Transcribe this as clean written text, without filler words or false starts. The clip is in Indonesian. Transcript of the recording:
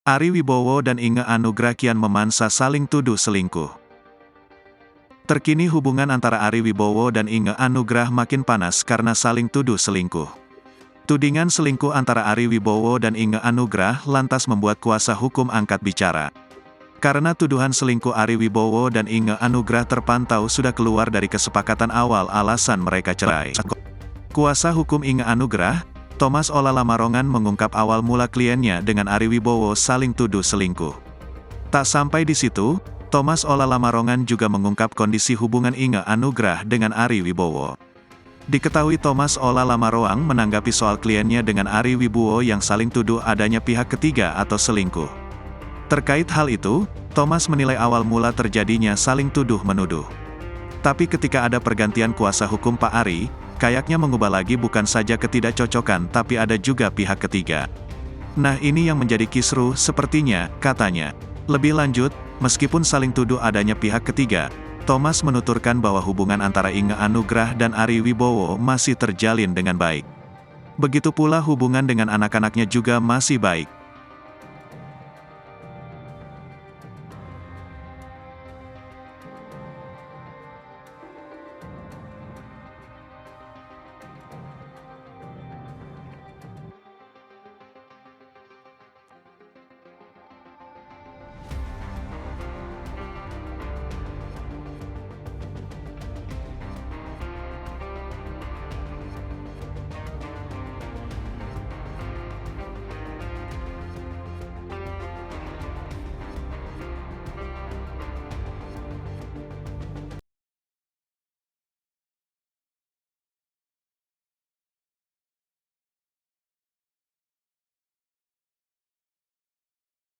Ari Wibowo dan Inge Anugrah kian memansa saling tuduh selingkuh. Terkini hubungan antara Ari Wibowo dan Inge Anugrah makin panas karena saling tuduh selingkuh. Tudingan selingkuh antara Ari Wibowo dan Inge Anugrah lantas membuat kuasa hukum angkat bicara. Karena tuduhan selingkuh Ari Wibowo dan Inge Anugrah terpantau sudah keluar dari kesepakatan awal alasan mereka cerai. Kuasa hukum Inge Anugrah, Thomas Olalamarongan mengungkap awal mula kliennya dengan Ari Wibowo saling tuduh selingkuh. Tak sampai di situ, Thomas Olalamarongan juga mengungkap kondisi hubungan Inge Anugrah dengan Ari Wibowo. Diketahui Thomas Olalamarongan menanggapi soal kliennya dengan Ari Wibowo yang saling tuduh adanya pihak ketiga atau selingkuh. Terkait hal itu, Thomas menilai awal mula terjadinya saling tuduh-menuduh. Tapi ketika ada pergantian kuasa hukum Pak Ari, kayaknya mengubah lagi bukan saja ketidakcocokan tapi ada juga pihak ketiga. Nah ini yang menjadi kisruh sepertinya, katanya. Lebih lanjut, meskipun saling tuduh adanya pihak ketiga, Thomas menuturkan bahwa hubungan antara Inge Anugrah dan Ari Wibowo masih terjalin dengan baik. Begitu pula hubungan dengan anak-anaknya juga masih baik.